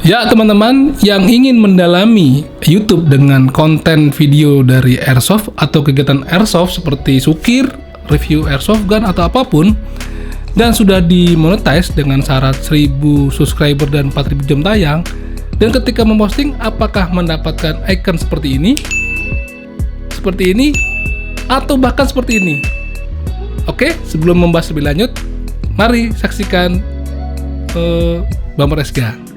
Ya teman-teman yang ingin mendalami YouTube dengan konten video dari Airsoft atau kegiatan Airsoft seperti sukir, review Airsoft gun atau apapun, dan sudah dimonetize dengan syarat 1000 subscriber dan 4000 jam tayang, dan ketika memposting apakah mendapatkan icon seperti ini, atau bahkan seperti ini. Oke, sebelum membahas lebih lanjut, mari saksikan Bumper SK.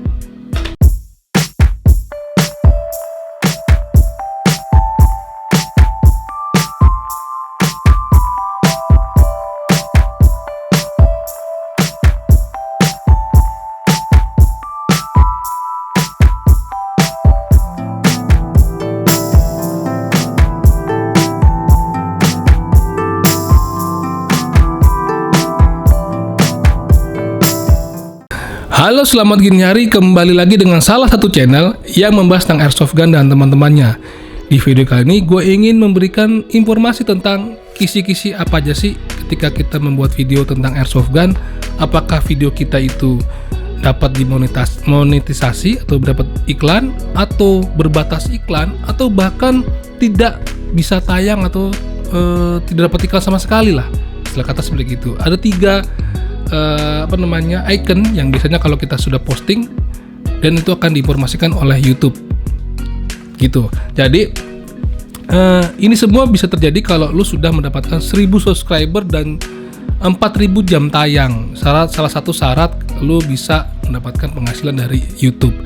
Halo, selamat gini hari, kembali lagi dengan salah satu channel yang membahas tentang Airsoft gun dan teman-temannya. Di video kali ini gue ingin memberikan informasi tentang kisi-kisi apa aja sih ketika kita membuat video tentang Airsoft gun. Apakah video kita itu dapat dimonetisasi atau dapat iklan, atau berbatas iklan, atau bahkan tidak bisa tayang atau tidak dapat iklan sama sekali lah. Istilah kata seperti itu. Ada 3 icon yang biasanya kalau kita sudah posting dan itu akan diinformasikan oleh YouTube gitu. Jadi ini semua bisa terjadi kalau lu sudah mendapatkan 1000 subscriber dan 4000 jam tayang. Salah satu syarat lu bisa mendapatkan penghasilan dari YouTube.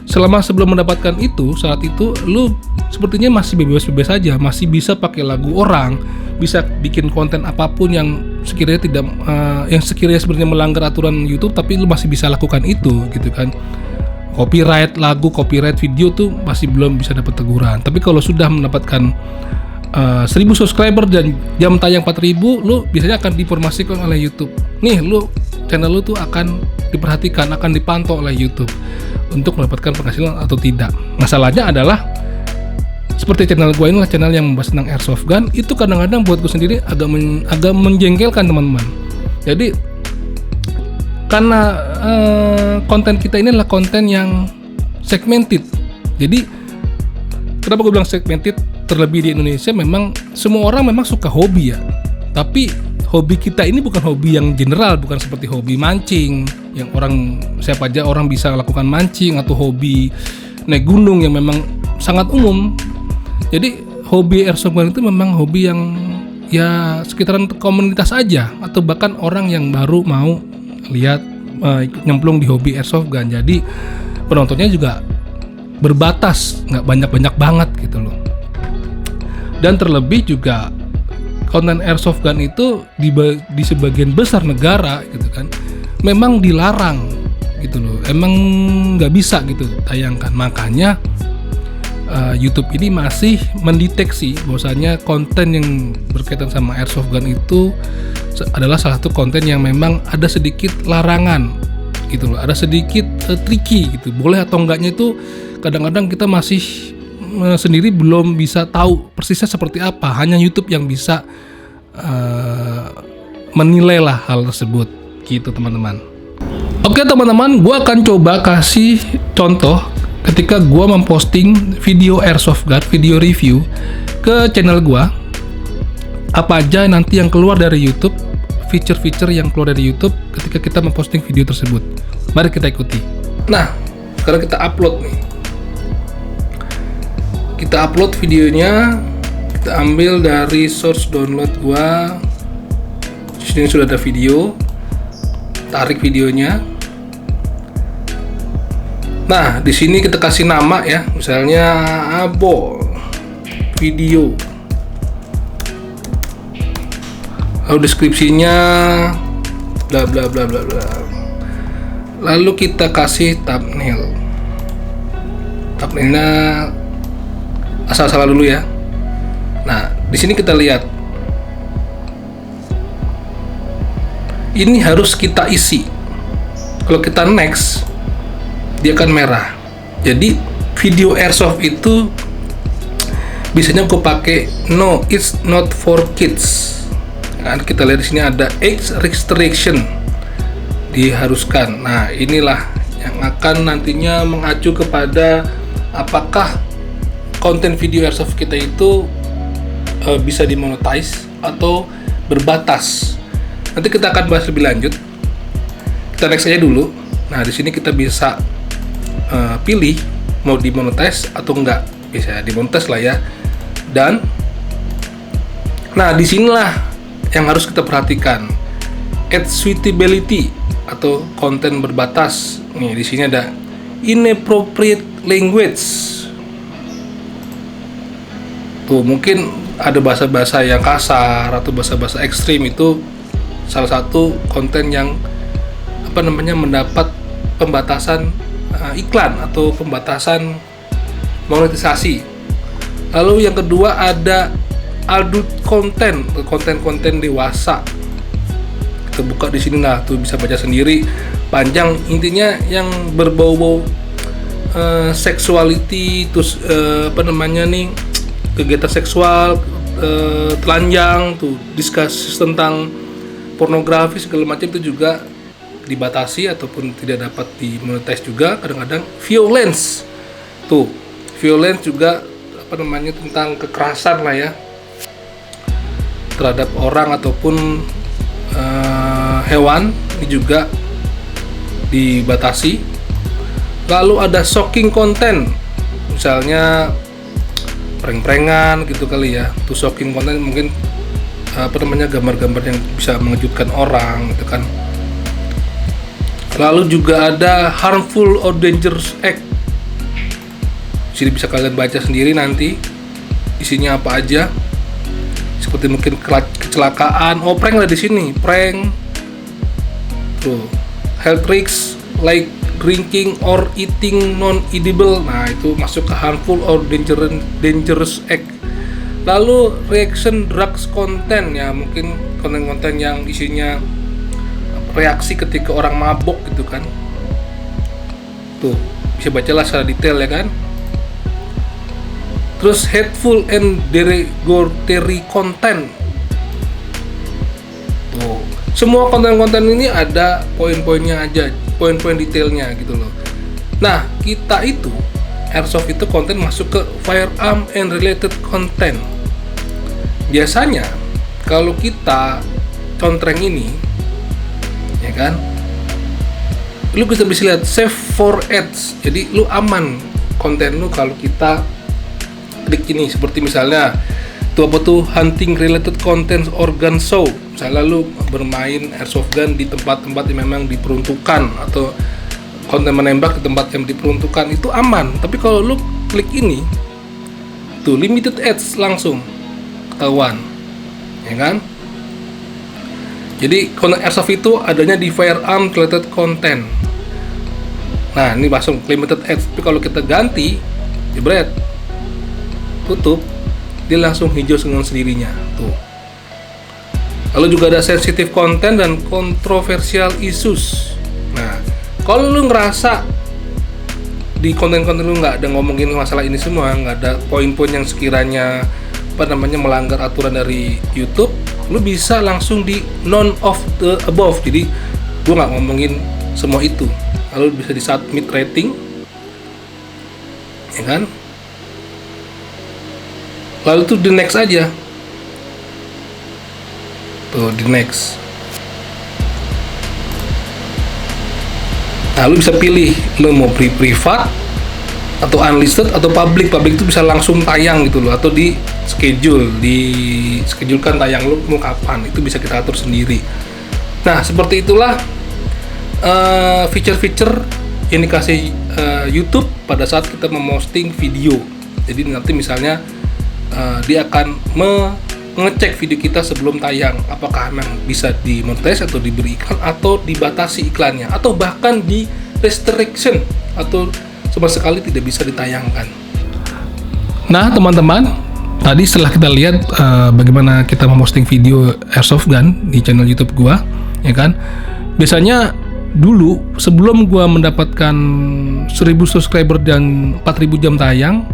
Sebelum mendapatkan syarat itu, lu sepertinya masih bebas-bebas saja, masih bisa pakai lagu orang, bisa bikin konten apapun yang sekiranya sebenarnya melanggar aturan YouTube, tapi lu masih bisa lakukan itu gitu kan. Copyright lagu, copyright video tuh masih belum bisa dapat teguran. Tapi kalau sudah mendapatkan 1000 subscriber dan jam tayang 4000, lu biasanya akan diinformasikan oleh YouTube. Nih, channel lu tuh akan diperhatikan, akan dipantau oleh YouTube untuk mendapatkan penghasilan atau tidak. Masalahnya adalah seperti channel gue ini, channel yang membahas tentang Airsoft gun, itu kadang-kadang buat gue sendiri agak menjengkelkan teman-teman. Jadi karena konten kita ini adalah konten yang segmented. Jadi kenapa gue bilang segmented? Terlebih di Indonesia, memang semua orang memang suka hobi ya. Tapi hobi kita ini bukan hobi yang general, bukan seperti hobi mancing yang siapa aja orang bisa lakukan mancing, atau hobi naik gunung yang memang sangat umum. Jadi hobi Airsoft gun itu memang hobi yang ya sekitaran komunitas aja, atau bahkan orang yang baru mau lihat nyemplung di hobi Airsoft gun. Jadi penontonnya juga berbatas, nggak banyak-banyak banget gitu loh. Dan terlebih juga konten Airsoft gun itu di sebagian besar negara gitu kan, memang dilarang gitu loh, emang nggak bisa gitu tayangkan. Makanya YouTube ini masih mendeteksi bahwasanya konten yang berkaitan sama Airsoft gun itu adalah salah satu konten yang memang ada sedikit larangan gitu loh, ada sedikit tricky gitu. Boleh atau enggaknya itu kadang-kadang kita masih sendiri belum bisa tahu persisnya seperti apa. Hanya YouTube yang bisa menilai lah hal tersebut gitu teman-teman. Oke teman-teman, gue akan coba kasih contoh ketika gue memposting video Airsoft gun, video review ke channel gue. Apa aja nanti yang keluar dari YouTube, feature-feature yang keluar dari YouTube ketika kita memposting video tersebut. Mari kita ikuti. Nah, sekarang kita upload nih. Kita upload videonya, kita ambil dari source download gua. Di sini sudah ada video. Tarik videonya. Nah, di sini kita kasih nama ya, misalnya Abo video. Lalu deskripsinya bla bla bla bla bla. Lalu kita kasih thumbnail. Thumbnailnya asal-asalan dulu ya. Nah, di sini kita lihat. Ini harus kita isi. Kalau kita next, dia akan merah. Jadi video Airsoft itu biasanya aku pakai no, it's not for kids. Nah, kita lihat di sini ada age restriction, diharuskan. Nah, inilah yang akan nantinya mengacu kepada apakah konten video airsoft kita itu bisa dimonetize atau berbatas. Nanti kita akan bahas lebih lanjut. Kita next aja dulu. Nah, di sini kita bisa pilih mau dimonetize atau enggak. Bisa dimonetize lah ya. Dan nah, disinilah yang harus kita perhatikan. Ad suitability atau konten berbatas. Nih, di sini ada inappropriate language. Tuh, mungkin ada bahasa-bahasa yang kasar atau bahasa-bahasa ekstrim, itu salah satu konten yang mendapat pembatasan iklan atau pembatasan monetisasi. Lalu yang kedua ada adult content, konten-konten dewasa. Kita buka di sini, nah tuh bisa baca sendiri, panjang, intinya yang berbau-bau sexuality, terus kegiatan seksual, telanjang, tuh diskus tentang pornografi segala macam, itu juga dibatasi ataupun tidak dapat dimonetize juga. Kadang-kadang violence, tuh violence juga tentang kekerasan lah ya terhadap orang ataupun hewan, ini juga dibatasi. Lalu ada shocking content, misalnya prank-prankan gitu kali ya. Tuh shocking content mungkin gambar-gambar yang bisa mengejutkan orang gitu kan. Lalu juga ada harmful or dangerous act. Sini bisa kalian baca sendiri nanti isinya apa aja. Seperti mungkin kecelakaan, prank lah di sini, prank. Tuh, health risks like drinking or eating non-edible. Nah, itu masuk ke harmful or dangerous act. Lalu reaction drugs content, ya mungkin konten-konten yang isinya reaksi ketika orang mabok gitu kan. Tuh, bisa bacalah secara detail ya kan. Terus hateful and derogatory content. Tuh, semua konten-konten ini ada poin-poinnya aja, poin-poin detailnya gitu loh. Nah, kita itu airsoft itu konten masuk ke firearm and related content. Biasanya kalau kita contreng ini, ya kan, lu bisa lihat save for ads. Jadi lu aman konten lu kalau kita klik ini, seperti misalnya hunting related content or gun show. Misalnya lu bermain airsoft gun di tempat-tempat yang memang diperuntukkan atau konten menembak di tempat yang diperuntukkan, itu aman. Tapi kalau lu klik ini, tuh limited ads langsung ketahuan, ya kan? Jadi konten airsoft itu adanya di firearm related content. Nah, ini langsung limited ads. Tapi kalau kita ganti, jebret, tutup, dia langsung hijau dengan sendirinya. Tuh. Lalu juga ada sensitive content dan controversial issues. Nah, kalau lu ngerasa di konten-konten lu nggak ada ngomongin masalah ini semua, nggak ada poin-poin yang sekiranya melanggar aturan dari YouTube, lu bisa langsung di none of the above. Jadi gua nggak ngomongin semua itu. Lalu bisa di submit rating, ya kan? Lalu tuh di next aja. Tuh di next. Nah, lu bisa pilih lu mau privat atau unlisted atau public. Public itu bisa langsung tayang gitu loh, atau di schedulekan tayang lu mau kapan, itu bisa kita atur sendiri. Nah, seperti itulah feature-feature yang dikasih YouTube pada saat kita memposting video. Jadi nanti misalnya dia akan mengecek video kita sebelum tayang, apakah memang bisa dimonetize atau diberi iklan atau dibatasi iklannya, atau bahkan di restriction atau sama sekali tidak bisa ditayangkan. Nah, teman-teman, tadi setelah kita lihat bagaimana kita memposting video airsoft gun di channel YouTube gua, ya kan? Biasanya dulu sebelum gua mendapatkan 1000 subscriber dan 4000 jam tayang,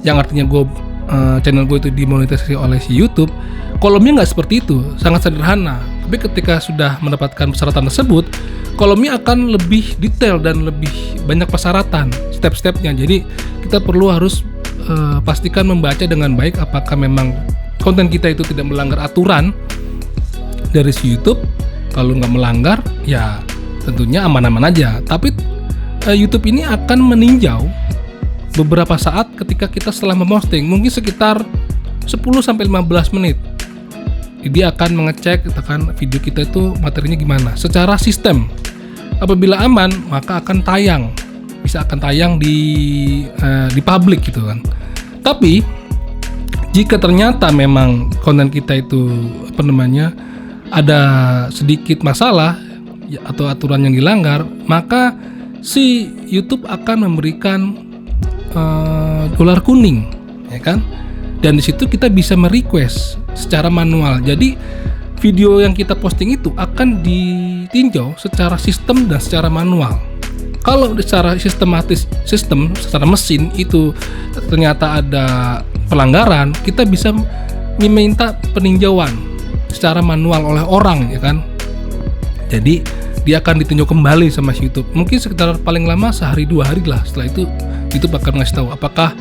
yang artinya channel gue itu dimonetisasi oleh si YouTube, kolomnya nggak seperti itu, sangat sederhana. Tapi ketika sudah mendapatkan persyaratan tersebut, kolomnya akan lebih detail dan lebih banyak persyaratan, step-stepnya. Jadi kita perlu harus pastikan membaca dengan baik apakah memang konten kita itu tidak melanggar aturan dari si YouTube. Kalau nggak melanggar, ya tentunya aman-aman aja. Tapi YouTube ini akan meninjau beberapa saat ketika kita setelah memposting, mungkin sekitar 10-15 menit. Dia akan mengecek katakan video kita itu materinya gimana secara sistem. Apabila aman, maka akan tayang, bisa akan tayang di publik gitu kan. Tapi jika ternyata memang konten kita itu ada sedikit masalah atau aturan yang dilanggar, maka si YouTube akan memberikan dolar kuning, ya kan? Dan di situ kita bisa merequest secara manual. Jadi video yang kita posting itu akan ditinjau secara sistem dan secara manual. Kalau secara secara mesin itu ternyata ada pelanggaran, kita bisa meminta peninjauan secara manual oleh orang, ya kan? Jadi dia akan ditinjau kembali sama si YouTube. Mungkin sekitar paling lama sehari 2 hari lah. Setelah itu YouTube akan ngasih tahu apakah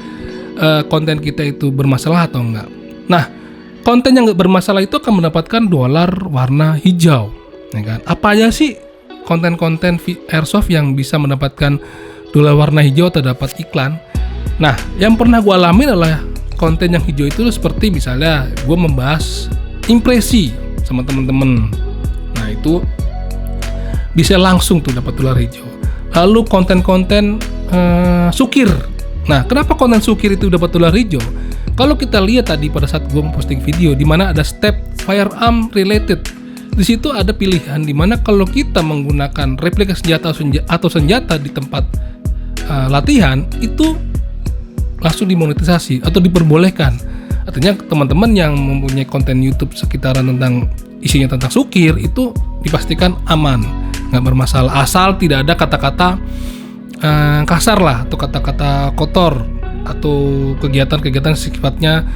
konten kita itu bermasalah atau enggak. Nah, konten yang enggak bermasalah itu akan mendapatkan dolar warna hijau, ya kan? Apa aja sih konten-konten airsoft yang bisa mendapatkan dolar warna hijau atau dapat iklan? Nah, yang pernah gue alamin adalah konten yang hijau itu seperti misalnya gue membahas impresi sama temen-temen. Nah, itu bisa langsung tuh dapat dolar hijau. Lalu konten-konten sukir. Nah, kenapa konten sukir itu dapat dolar hijau? Kalau kita lihat tadi pada saat gue posting video di mana ada step firearm related, di situ ada pilihan di mana kalau kita menggunakan replika senjata atau senjata di tempat latihan itu langsung dimonetisasi atau diperbolehkan. Artinya teman-teman yang mempunyai konten YouTube sekitaran tentang isinya tentang sukir itu dipastikan aman, nggak bermasalah, asal tidak ada kata-kata kasar lah atau kata-kata kotor atau kegiatan-kegiatan sifatnya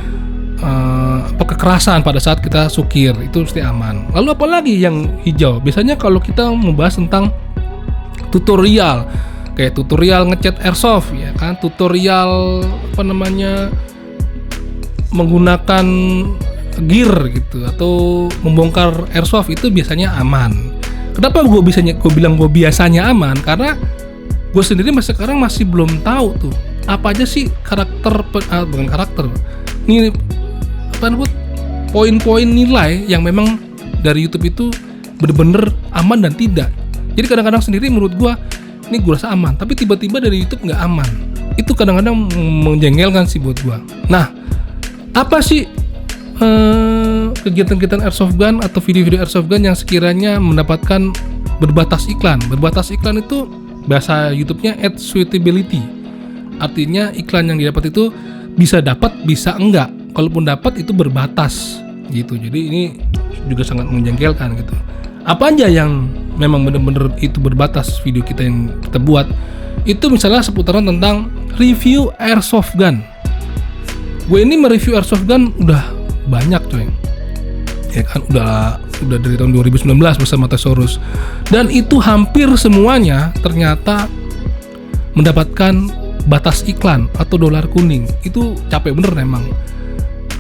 kekerasan pada saat kita sukir, itu pasti aman. Lalu apalagi yang hijau? Biasanya kalau kita membahas tentang tutorial, kayak tutorial ngecat airsoft, ya kan, tutorial menggunakan gear gitu atau membongkar airsoft, itu biasanya aman. Kenapa gue bilang gue biasanya aman? Karena gue sendiri sekarang masih belum tahu tuh apa aja sih poin-poin nilai yang memang dari YouTube itu bener-bener aman dan tidak. Jadi kadang-kadang sendiri menurut gue ini gue rasa aman, tapi tiba-tiba dari YouTube nggak aman. Itu kadang-kadang menjengkelkan sih buat gue. Nah, apa sih kegiatan-kegiatan airsoft gun atau video-video airsoft gun yang sekiranya mendapatkan berbatas iklan? Berbatas iklan itu bahasa YouTube-nya ad suitability. Artinya iklan yang didapat itu bisa dapat, bisa enggak. Kalaupun dapat itu berbatas gitu. Jadi ini juga sangat menjengkelkan gitu. Apa aja yang memang benar-benar itu berbatas video kita yang kita buat? Itu misalnya seputaran tentang review airsoft gun. Gue ini mereview airsoft gun udah banyak coy. Ya kan udah dari tahun 2019 bersama Thesaurus. Dan itu hampir semuanya ternyata mendapatkan batas iklan atau dolar kuning. Itu capek bener memang.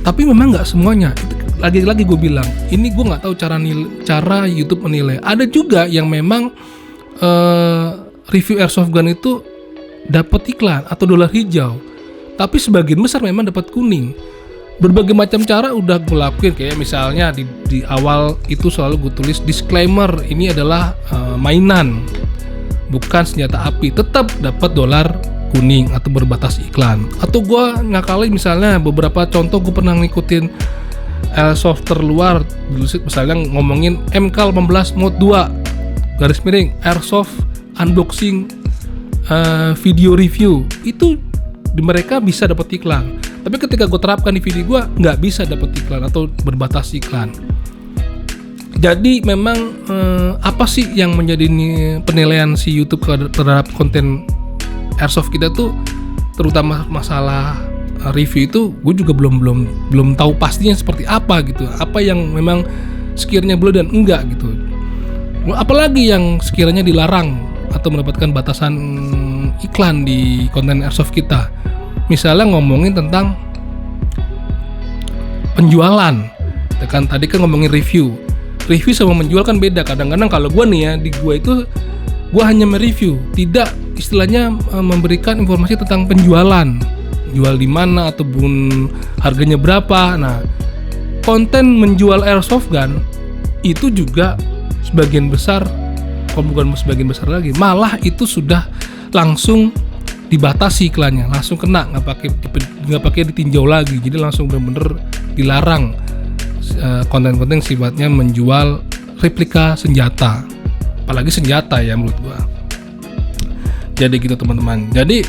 Tapi memang nggak semuanya. Lagi-lagi gue bilang, ini gue nggak tahu cara YouTube menilai. Ada juga yang memang review airsoft gun itu dapat iklan atau dolar hijau. Tapi sebagian besar memang dapat kuning. Berbagai macam cara udah gue lakuin, kayak misalnya di awal itu selalu gue tulis disclaimer, ini adalah mainan, bukan senjata api, tetap dapat dolar kuning atau berbatas iklan. Atau gue ngakalin misalnya beberapa contoh, gue pernah ngikutin airsoft terluar, misalnya ngomongin MK18 Mod 2 garis miring airsoft unboxing video review, itu di mereka bisa dapat iklan. Tapi ketika gue terapkan di video gue nggak bisa dapat iklan atau berbatas iklan. Jadi memang apa sih yang menjadi penilaian si YouTube terhadap konten airsoft kita tuh, terutama masalah review itu gue juga belum tahu pastinya seperti apa gitu. Apa yang memang sekiranya boleh dan enggak gitu. Apalagi yang sekiranya dilarang atau mendapatkan batasan iklan di konten airsoft kita. Misalnya ngomongin tentang penjualan, kan tadi kan ngomongin review sama menjual kan beda. Kadang-kadang kalau gue nih ya, di gue itu gue hanya mereview, tidak istilahnya memberikan informasi tentang penjualan, jual di mana ataupun harganya berapa. Nah, konten menjual airsoft gun itu juga sebagian besar, kalau bukan sebagian besar lagi, malah itu sudah langsung dibatasi iklannya, langsung kena, nggak pakai ditinjau lagi. Jadi langsung bener-bener dilarang konten-konten sifatnya menjual replika senjata, apalagi senjata ya menurut gua. Jadi gitu teman-teman. Jadi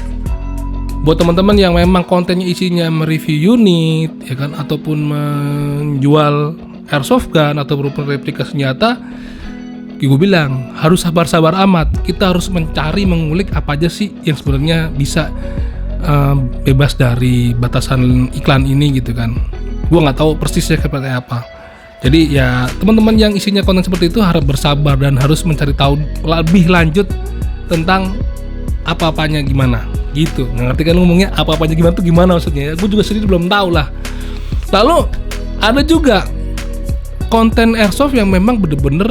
buat teman-teman yang memang kontennya isinya mereview unit ya kan, ataupun menjual airsoft gun atau berupa replika senjata, gue bilang harus sabar-sabar amat. Kita harus mencari, mengulik apa aja sih yang sebenarnya bisa bebas dari batasan iklan ini gitu kan. Gue nggak tahu persisnya seperti apa. Jadi ya teman-teman yang isinya konten seperti itu harap bersabar dan harus mencari tahu lebih lanjut tentang apa-apanya gimana gitu. Ngerti kan ngomongnya apa-apanya gimana tuh gimana maksudnya ya? Gue juga sendiri belum tahu lah. Lalu ada juga konten airsoft yang memang bener-bener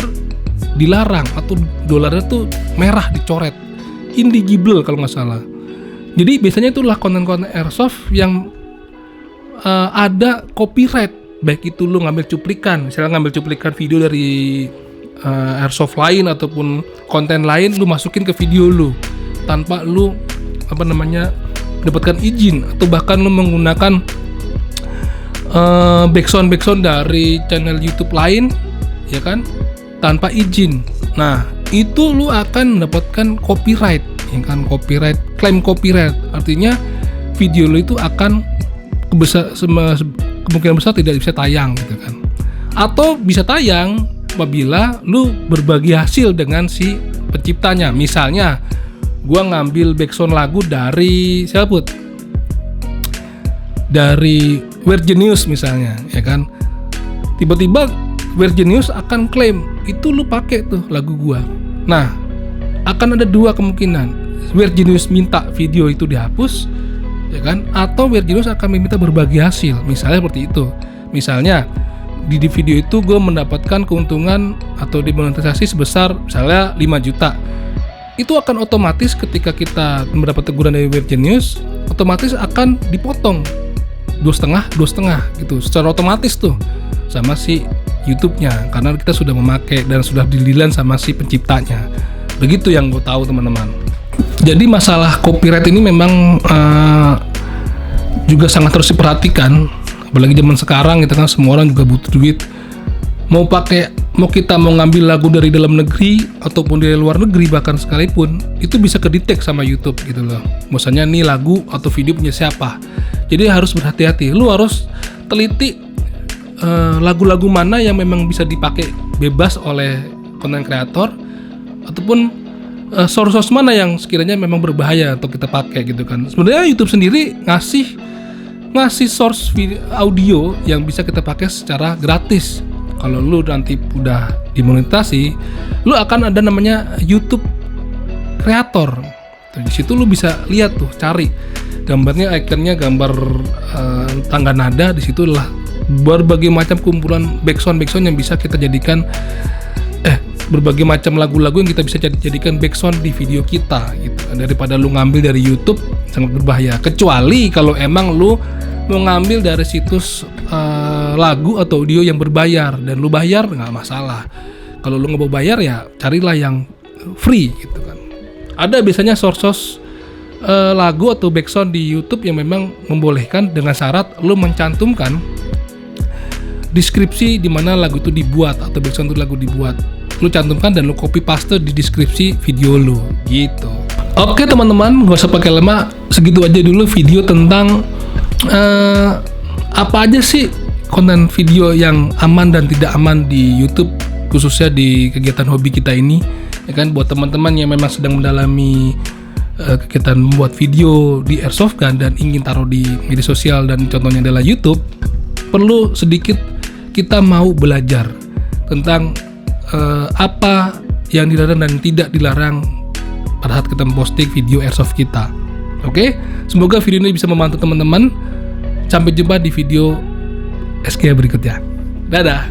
dilarang atau dolarnya tuh merah dicoret, indigibel kalau nggak salah. Jadi biasanya itulah konten-konten airsoft yang ada copyright, baik itu lu ngambil cuplikan, misalnya ngambil cuplikan video dari airsoft lain ataupun konten lain, lu masukin ke video lu tanpa lu mendapatkan izin, atau bahkan lu menggunakan backsound dari channel YouTube lain ya kan, tanpa izin. Nah, itu lu akan mendapatkan copyright, ya kan, klaim copyright. Artinya video lu itu akan kemungkinan besar tidak bisa tayang gitu kan. Atau bisa tayang apabila lu berbagi hasil dengan si penciptanya. Misalnya, gua ngambil backsound lagu dari siapa put? Dari Weird Genius misalnya, ya kan. Tiba-tiba Weird Genius akan klaim itu lu pakai tuh lagu gua. Nah, akan ada dua kemungkinan. Weird Genius minta video itu dihapus, ya kan? Atau Weird Genius akan meminta berbagi hasil. Misalnya seperti itu. Misalnya di video itu gue mendapatkan keuntungan atau dimonetisasi sebesar misalnya 5 juta. Itu akan otomatis ketika kita mendapat teguran dari Weird Genius, otomatis akan dipotong 2,5 gitu. Secara otomatis tuh sama si YouTube-nya, karena kita sudah memakai dan sudah dililan sama si penciptanya. Begitu yang gue tahu teman-teman. Jadi masalah copyright ini memang juga sangat harus diperhatikan, apalagi zaman sekarang kita kan semua orang juga butuh duit. Mau kita mau ngambil lagu dari dalam negeri ataupun dari luar negeri bahkan sekalipun, itu bisa kedetek sama YouTube gitu loh. Misalnya nih lagu atau video punya siapa. Jadi harus berhati-hati. Lu harus teliti lagu-lagu mana yang memang bisa dipakai bebas oleh konten kreator, ataupun source mana yang sekiranya memang berbahaya untuk kita pakai gitu kan. Sebenarnya YouTube sendiri ngasih source video, audio yang bisa kita pakai secara gratis. Kalau lu nanti udah dimonetasi, lu akan ada namanya YouTube Creator. Di situ lu bisa lihat tuh, cari gambarnya, ikonnya gambar tangga nada. Di situ lah berbagai macam kumpulan backsound yang bisa kita jadikan berbagai macam lagu-lagu yang kita bisa jadikan backsound di video kita gitu. Daripada lu ngambil dari YouTube, sangat berbahaya. Kecuali kalau emang lu mau ngambil dari situs lagu atau audio yang berbayar dan lu bayar, nggak masalah. Kalau lu nggak mau bayar ya carilah yang free gitu kan. Ada biasanya source lagu atau backsound di YouTube yang memang membolehkan dengan syarat lu mencantumkan deskripsi di mana lagu itu dibuat atau backsound itu lagu dibuat. Lu cantumkan dan lu copy paste di deskripsi video lu gitu. Oke teman-teman, gak usah pakai lama, segitu aja dulu video tentang apa aja sih konten video yang aman dan tidak aman di YouTube, khususnya di kegiatan hobi kita ini ya kan. Buat teman-teman yang memang sedang mendalami kegiatan membuat video di airsoft gun dan ingin taruh di media sosial dan contohnya adalah YouTube, perlu sedikit kita mau belajar tentang apa yang dilarang dan tidak dilarang pada saat kita memposting video airsoft kita. Oke, semoga video ini bisa membantu teman-teman. Sampai jumpa di video SG berikutnya. Dadah.